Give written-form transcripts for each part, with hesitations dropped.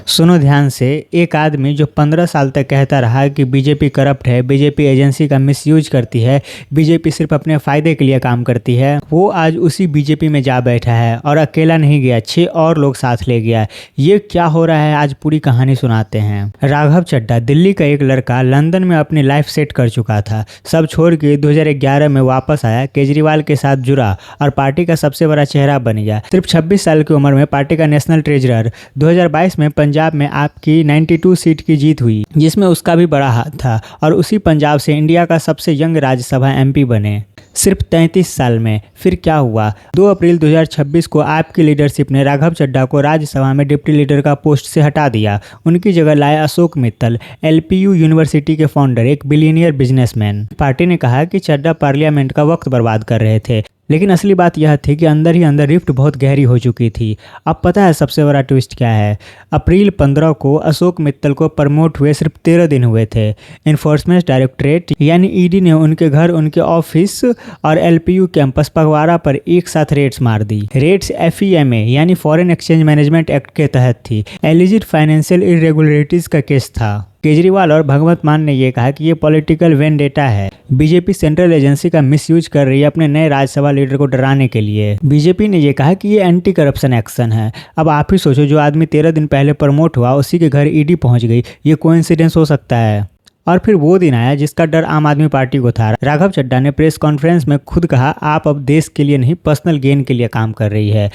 सुनो ध्यान से। एक आदमी जो 15 साल तक कहता रहा कि बीजेपी करप्ट है, बीजेपी एजेंसी का मिसयूज करती है, बीजेपी सिर्फ अपने फायदे के लिए काम करती है, वो आज उसी बीजेपी में जा बैठा है और अकेला नहीं गया, 6 और लोग साथ ले गया। ये क्या हो रहा है, आज पूरी कहानी सुनाते हैं। राघव चड्ढा दिल्ली का एक लड़का, लंदन में अपनी लाइफ सेट कर चुका था। सब छोड़ के 2011 में वापस आया, केजरीवाल के साथ जुड़ा और पार्टी का सबसे बड़ा चेहरा बन गया। सिर्फ 26 साल की उम्र में पार्टी का नेशनल ट्रेजरर। 2022 में पंजाब में आपकी 92 सीट की जीत हुई, जिसमें उसका भी बड़ा हाथ था, और उसी पंजाब से इंडिया का सबसे यंग राज्यसभा एमपी बने सिर्फ 33 साल में। फिर क्या हुआ, 2 अप्रैल 2026 को आपकी लीडरशिप ने राघव चड्ढा को राज्यसभा में डिप्टी लीडर का पोस्ट से हटा दिया। उनकी जगह लाए अशोक मित्तल, एलपीयू यूनिवर्सिटी के फाउंडर, एक बिलियनियर बिजनेसमैन। पार्टी ने कहा कि चड्ढा पार्लियामेंट का वक्त बर्बाद कर रहे थे, लेकिन असली बात यह थी कि अंदर ही अंदर रिफ्ट बहुत गहरी हो चुकी थी। अब पता है सबसे बड़ा ट्विस्ट क्या है? अप्रैल 15 को अशोक मित्तल को प्रमोट हुए सिर्फ 13 दिन हुए थे। इन्फोर्समेंट डायरेक्टरेट यानी ईडी ने उनके घर, उनके ऑफिस और एलपीयू कैंपस पगवाड़ा पर एक साथ रेड्स मार दी। रेड्स FEMA यानी फॉरेन एक्सचेंज मैनेजमेंट एक्ट के तहत थी। एलिजिड फाइनेंशियल इरेगुलरिटीज का केस था। केजरीवाल और भगवंत मान ने यह कहा कि ये पॉलिटिकल वेंडेटा है। बीजेपी सेंट्रल एजेंसी का मिसयूज कर रही है अपने नए राज्यसभा लीडर को डराने के लिए। बीजेपी ने यह कहा कि ये एंटी करप्शन एक्शन है। अब आप ही सोचो, जो आदमी 13 दिन पहले प्रमोट हुआ, उसी के घर ईडी पहुंच गई। ये कोइंसिडेंस हो सकता है? और फिर वो दिन आया जिसका डर आम आदमी पार्टी को था। राघव चड्ढा ने प्रेस कॉन्फ्रेंस में खुद कहा, आप अब देश के लिए नहीं, पर्सनल गेन के लिए काम कर रही है।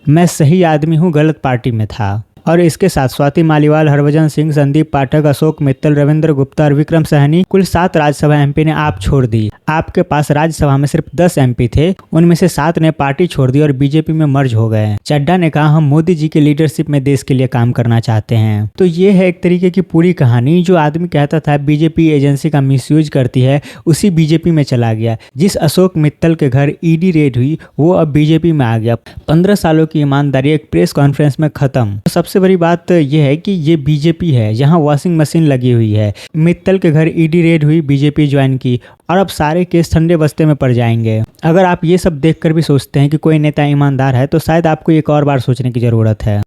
मैं सही आदमी हूँ, गलत पार्टी में था। और इसके साथ स्वाति मालीवाल, हरभजन सिंह, संदीप पाठक, अशोक मित्तल, रविंद्र गुप्ता और विक्रम सहनी, कुल 7 राज्यसभा एमपी ने आप छोड़ दी। आपके पास राज्यसभा में सिर्फ 10 एमपी थे, उनमें से 7 ने पार्टी छोड़ दी और बीजेपी में मर्ज हो गए। चड्ढा ने कहा, हम मोदी जी के लीडरशिप में देश के लिए काम करना चाहते हैं। तो ये है एक तरीके की पूरी कहानी। जो आदमी कहता था बीजेपी एजेंसी का मिसयूज करती है, उसी बीजेपी में चला गया। जिस अशोक मित्तल के घर ईडी रेड हुई, वो अब बीजेपी में आ गया। 15 सालों की ईमानदारी एक प्रेस कॉन्फ्रेंस में खत्म। सबसे बड़ी बात यह है कि ये बीजेपी है, जहां वॉशिंग मशीन लगी हुई है। मित्तल के घर ईडी रेड हुई, बीजेपी ज्वाइन की, और अब सारे केस ठंडे बस्ते में पड़ जाएंगे। अगर आप ये सब देखकर भी सोचते हैं कि कोई नेता ईमानदार है, तो शायद आपको एक और बार सोचने की जरूरत है।